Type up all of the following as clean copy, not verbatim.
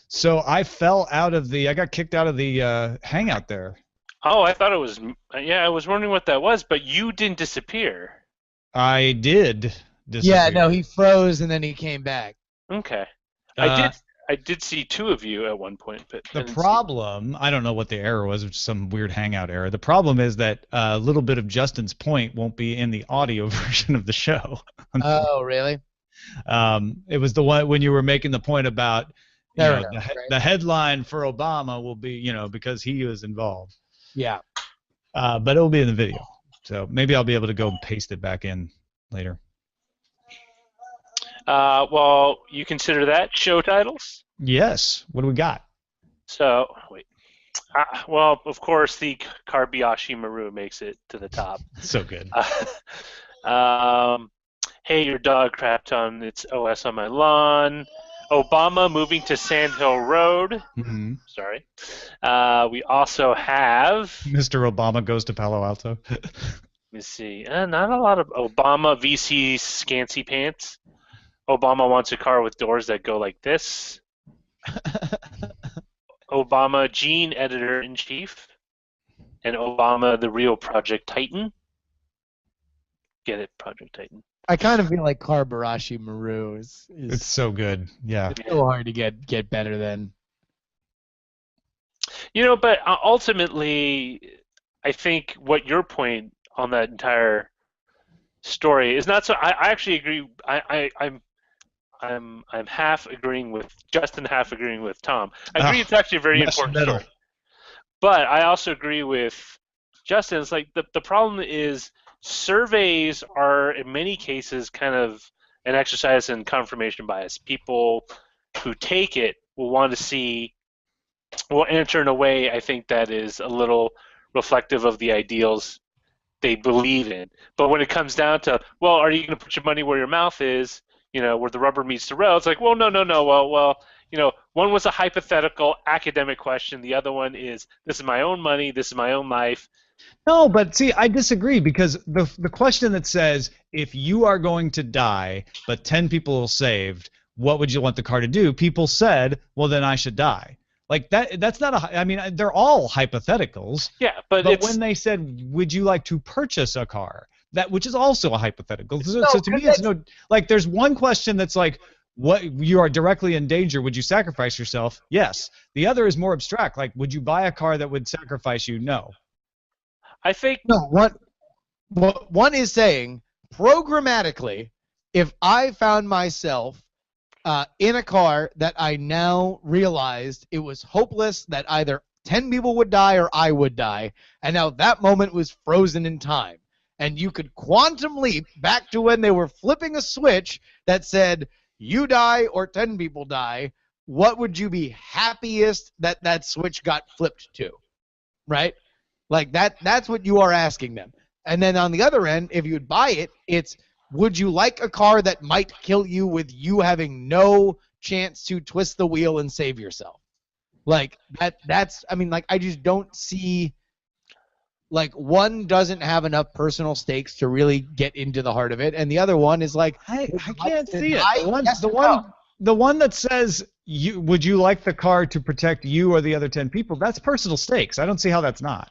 So I got kicked out of the hangout there. Oh, I thought it was. Yeah, I was wondering what that was, but you didn't disappear. I did Yeah, no, disappear. he froze and then he came back. Okay. I Uh, did. I did see two of you at one point, but I the didn't see. problem, I don't know what the error was, it's some weird hangout error. The problem is that a little bit of Justin's point won't be in the audio version of the show. Oh, really? It was the one when you were making the point about, Fair enough, right? the headline for Obama will be, because he was involved. Yeah. But it'll be in the video. So maybe I'll be able to go and paste it back in later. Well, you consider that show titles? Yes. What do we got? So, wait. Well, of course, the bayashi Maru makes it to the top. So good. Hey, your dog crapped on its OS on my lawn. Obama moving to Sand Hill Road. Mm-hmm. Sorry. We also have. Mr. Obama goes to Palo Alto. Let me see. Not a lot of Obama VC Scancy Pants. Obama wants a car with doors that go like this. Obama Gene Editor-in-Chief. And Obama the Real Project Titan. Get it, Project Titan. I kind of feel like Barashi Maru is It's so good. Yeah. it's so hard to get better than. But ultimately, I think what your point on that entire story is not so. I actually agree. I'm half agreeing with Justin, half agreeing with Tom. I agree it's actually a very important story. But I also agree with Justin. It's like the problem is surveys are in many cases kind of an exercise in confirmation bias. People who take it will answer in a way I think that is a little reflective of the ideals they believe in. But when it comes down to, well, are you going to put your money where your mouth is, where the rubber meets the road? It's like, well, no. Well, one was a hypothetical academic question. The other one is, this is my own money, this is my own life. No, but see, I disagree because the question that says, if you are going to die, but 10 people are saved, what would you want the car to do? People said, well, then I should die. Like that's not I mean, they're all hypotheticals. Yeah, but when they said, would you like to purchase a car? Which is also a hypothetical. So to me, there's one question that's like, what you are directly in danger, would you sacrifice yourself? Yes. The other is more abstract, like, would you buy a car that would sacrifice you? No. I think no. One is saying programmatically, if I found myself in a car that I now realized it was hopeless, that either 10 people would die or I would die, and now that moment was frozen in time, and you could quantum leap back to when they were flipping a switch that said you die or 10 people die, what would you be happiest that switch got flipped to? Right? Like that's what you are asking them. And then on the other end, if you'd buy it, it's, would you like a car that might kill you with you having no chance to twist the wheel and save yourself? Like that's I mean, like, I just don't see, like, one doesn't have enough personal stakes to really get into the heart of it, and the other one is like, I can't see it. The one that says, would you like the car to protect you or the other 10 people, that's personal stakes. I don't see how that's not.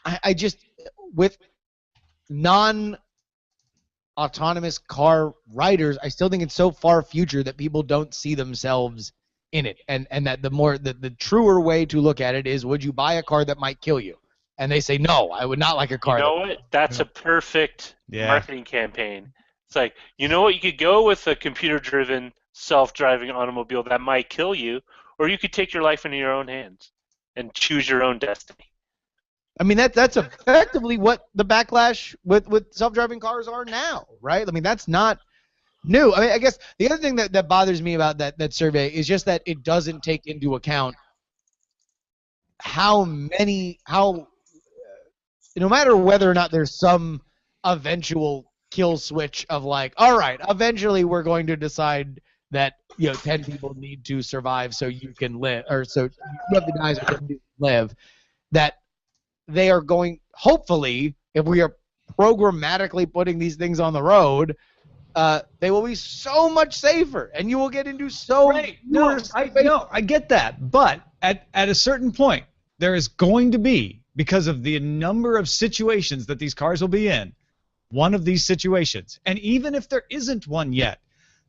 I just, with non-autonomous car riders, I still think it's so far future that people don't see themselves in it, and that the truer way to look at it is, would you buy a car that might kill you? And they say, no, I would not like a car. You know what? That's a perfect marketing campaign. It's like, you know what? You could go with a computer-driven, self-driving automobile that might kill you, or you could take your life into your own hands and choose your own destiny. I mean, that's effectively what the backlash with self-driving cars are now, right? I mean, that's not new. I mean, I guess the other thing that bothers me about that survey is just that it doesn't take into account no matter whether or not there's some eventual kill switch of like, all right, eventually we're going to decide that 10 people need to survive so you can live, or so you have the guys who can live, that they are going, hopefully, if we are programmatically putting these things on the road, they will be so much safer, and you will get into so right. No, I get that, but at a certain point, there is going to be, because of the number of situations that these cars will be in, one of these situations, and even if there isn't one yet,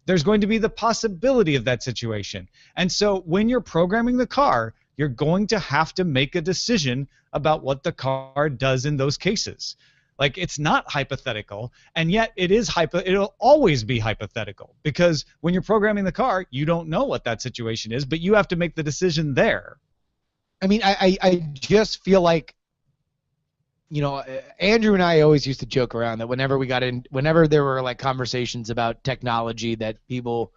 there's going to be the possibility of that situation. And so when you're programming the car, you're going to have to make a decision about what the car does in those cases. Like, it's not hypothetical, and yet it is it'll always be hypothetical, because when you're programming the car, you don't know what that situation is, but you have to make the decision there. I mean, I just feel like, Andrew and I always used to joke around that whenever there were like conversations about technology that people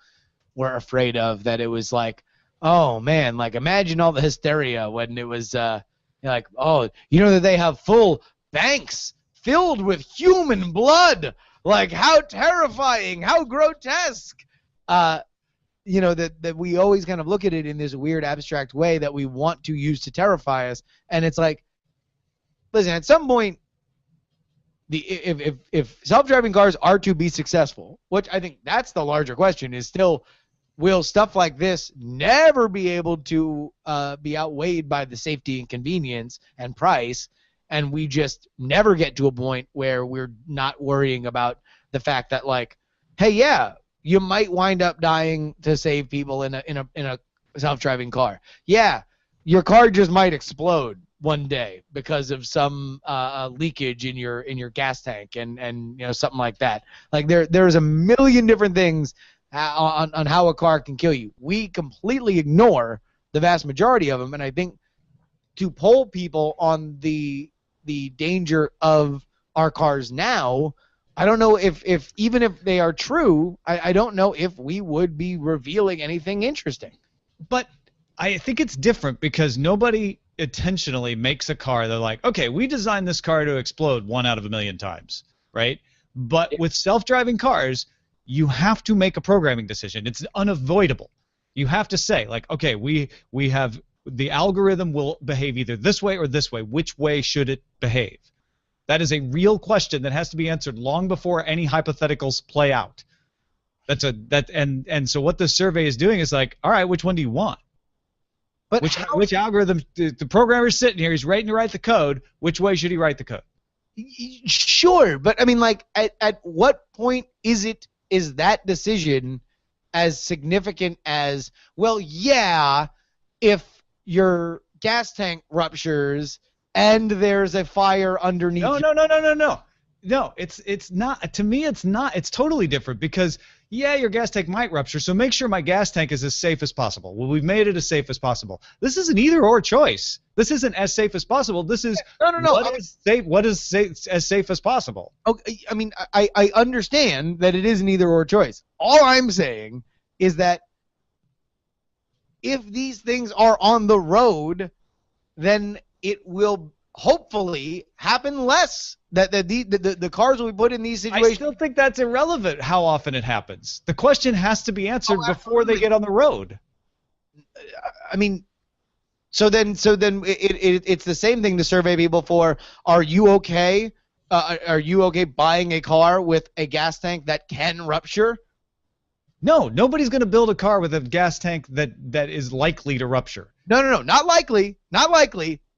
were afraid of, that it was like, oh man, like imagine all the hysteria when it was like, oh, that they have full banks filled with human blood. Like, how terrifying, how grotesque. That we always kind of look at it in this weird abstract way that we want to use to terrify us. And it's like, listen, at some point, if self-driving cars are to be successful, which I think that's the larger question, is still, will stuff like this never be able to be outweighed by the safety and convenience and price, and we just never get to a point where we're not worrying about the fact that, like, hey, yeah, you might wind up dying to save people in a self-driving car. Yeah, your car just might explode one day because of some leakage in your gas tank and something like that. Like, there's a million different things on how a car can kill you. We completely ignore the vast majority of them, and I think to poll people on the danger of our cars now, I don't know if even if they are true, I don't know if we would be revealing anything interesting. But I think it's different because nobody intentionally makes a car. They're like, okay, we designed this car to explode 1 out of 1,000,000 times, right? But with self-driving cars, you have to make a programming decision. It's unavoidable. You have to say, like, okay, we have the algorithm will behave either this way or this way. Which way should it behave? That is a real question that has to be answered long before any hypotheticals play out. And so what the survey is doing is like, all right, which one do you want? But which algorithm? The programmer's sitting here. He's ready to write the code. Which way should he write the code? Sure, but I mean, like, at what point is that decision as significant as, well, yeah, if your gas tank ruptures and there's a fire underneath? No, it's not. To me, it's not. It's totally different because, yeah, your gas tank might rupture, so make sure my gas tank is as safe as possible. Well, we've made it as safe as possible. This is an either-or choice. This isn't as safe as possible. This is what is as safe as possible. Okay, I mean, I understand that it is an either-or choice. All I'm saying is that if these things are on the road, then it will hopefully happen less. That the cars will be put in these situations. I still think that's irrelevant how often it happens. The question has to be answered before they get on the road. I mean, so then it's the same thing to survey people for, are you okay? Are you okay buying a car with a gas tank that can rupture? No, nobody's going to build a car with a gas tank that is likely to rupture. No, not likely.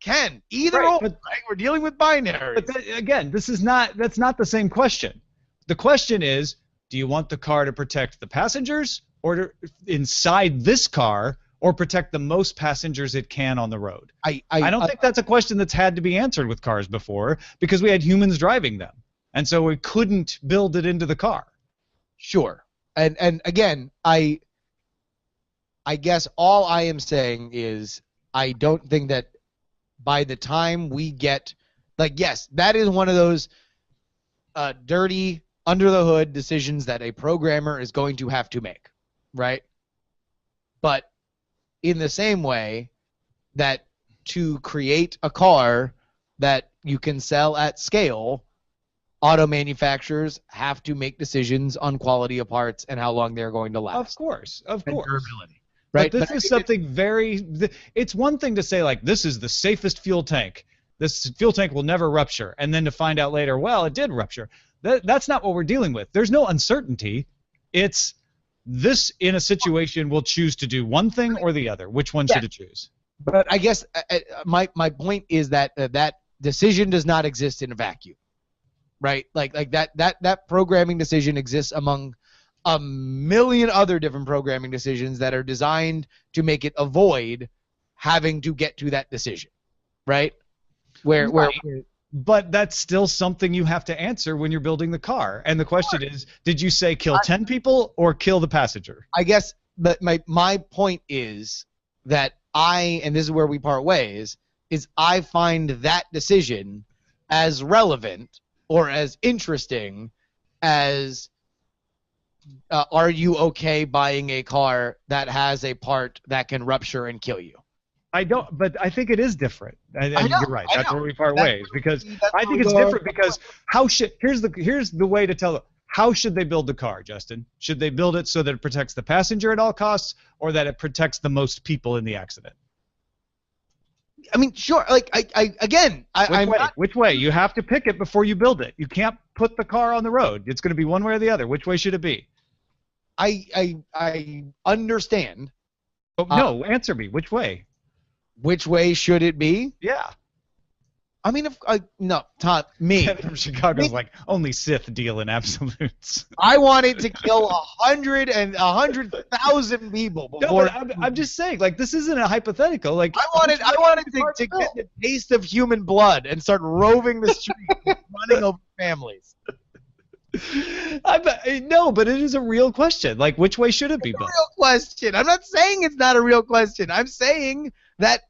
Can either or. Right? We're dealing with binaries. But again, that's not the same question. The question is, do you want the car to protect the passengers or inside this car, or protect the most passengers it can on the road? I don't think that's a question that's had to be answered with cars before, because we had humans driving them, and so we couldn't build it into the car. Sure, and again, I guess all I am saying is I don't think that by the time we get, like, yes, that is one of those dirty, under-the-hood decisions that a programmer is going to have to make, right? But in the same way that to create a car that you can sell at scale, auto manufacturers have to make decisions on quality of parts and how long they're going to last. Of course. And durability. Right, but this is something it's one thing to say, like, this is the safest fuel tank. This fuel tank will never rupture, and then to find out later, well, it did rupture. That's not what we're dealing with. There's no uncertainty. It's this in a situation will choose to do one thing or the other. Which one should it choose? But I guess my point is that that decision does not exist in a vacuum, right? Like that programming decision exists among a million other different programming decisions that are designed to make it avoid having to get to that decision, right? Where But that's still something you have to answer when you're building the car. And the question is, did you say kill 10 people or kill the passenger? I guess that my point is that and this is where we part ways, is I find that decision as relevant or as interesting as are you okay buying a car that has a part that can rupture and kill you? I don't, but I think it is different. And you're right. That's where we part ways, because I think it's go. different because here's the way to tell it. How should they build the car, Justin? Should they build it so that it protects the passenger at all costs, or that it protects the most people in the accident? I mean, sure. Like Which way? You have to pick it before you build it. You can't put the car on the road. It's going to be one way or the other. Which way should it be? I understand. But no, answer me. Which way? Which way should it be? Yeah. I mean, no, Todd, me. Ken from Chicago's like, only Sith deal in absolutes. I wanted to kill 100,000 people before. No, but I'm just saying, like, this isn't a hypothetical. Like, I wanted to get the taste of human blood and start roving the streets, running over families. No, but it is a real question. Like, which way should it be built? It's a real question. I'm not saying it's not a real question. I'm saying that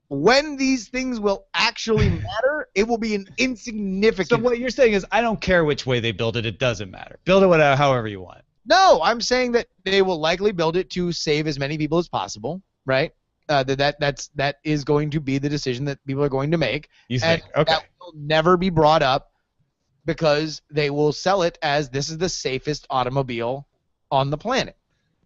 when these things will actually matter, it will be an insignificant. So what you're saying is, I don't care which way they build it. It doesn't matter. Build it however you want. No, I'm saying that they will likely build it to save as many people as possible, right? That is going to be the decision that people are going to make. You think? And okay. that will never be brought up because they will sell it as this is the safest automobile on the planet,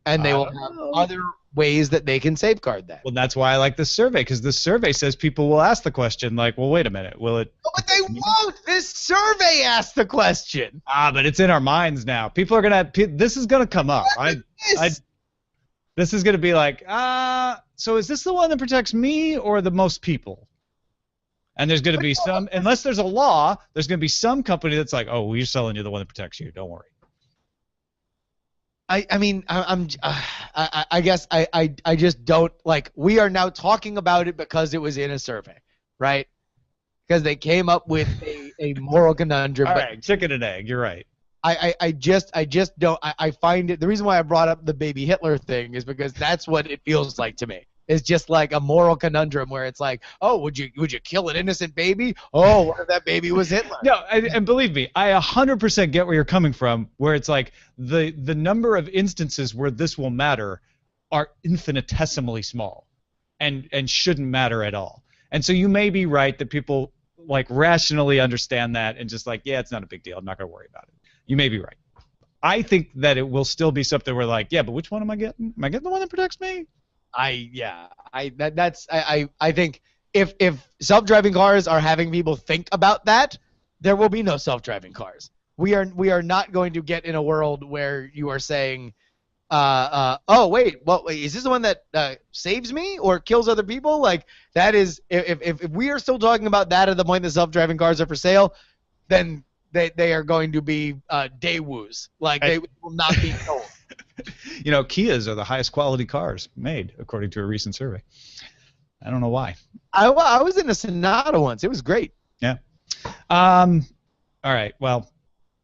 and they will have other ways that they can safeguard that. Well, that's why I like this survey, because this survey says people will ask the question, like, well, wait a minute, will it? No, but they won't. This survey asked the question. But it's in our minds now. People are gonna. This is gonna come up. This is gonna be like, so is this the one that protects me or the most people? And there's gonna be some, unless there's a law, there's gonna be some company that's like, oh, we're selling you the one that protects you. Don't worry. I mean, I guess I just don't, like, we are now talking about it because it was in a survey, right? Because they came up with a moral conundrum. All right, chicken and egg, you're right. I just don't, I find it, the reason why I brought up the baby Hitler thing is because that's what it feels like to me. It's just like a moral conundrum where it's like, oh, would you kill an innocent baby? Oh, what if that baby was Hitler? No, and believe me, I 100% get where you're coming from, where it's like the number of instances where this will matter are infinitesimally small and shouldn't matter at all. And so you may be right that people like rationally understand that and just like, yeah, it's not a big deal. I'm not going to worry about it. You may be right. I think that it will still be something where like, yeah, but which one am I getting? Am I getting the one that protects me? I think if self-driving cars are having people think about that, there will be no self-driving cars. We are not going to get in a world where you are saying, oh wait, is this the one that saves me or kills other people? Like that is, if we are still talking about that at the point that self-driving cars are for sale, then they are going to be Daewoo's. Like they will not be sold. You know, Kias are the highest quality cars made, according to a recent survey. I don't know why. I was in a Sonata once. It was great. Yeah. All right. Well,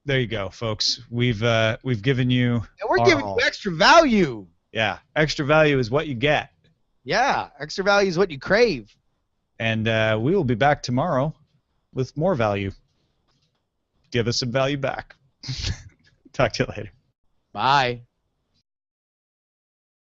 there you go, folks. We've given you. And we're giving you extra value. Yeah. Extra value is what you get. Yeah. Extra value is what you crave. And we will be back tomorrow with more value. Give us some value back. Talk to you later. Bye.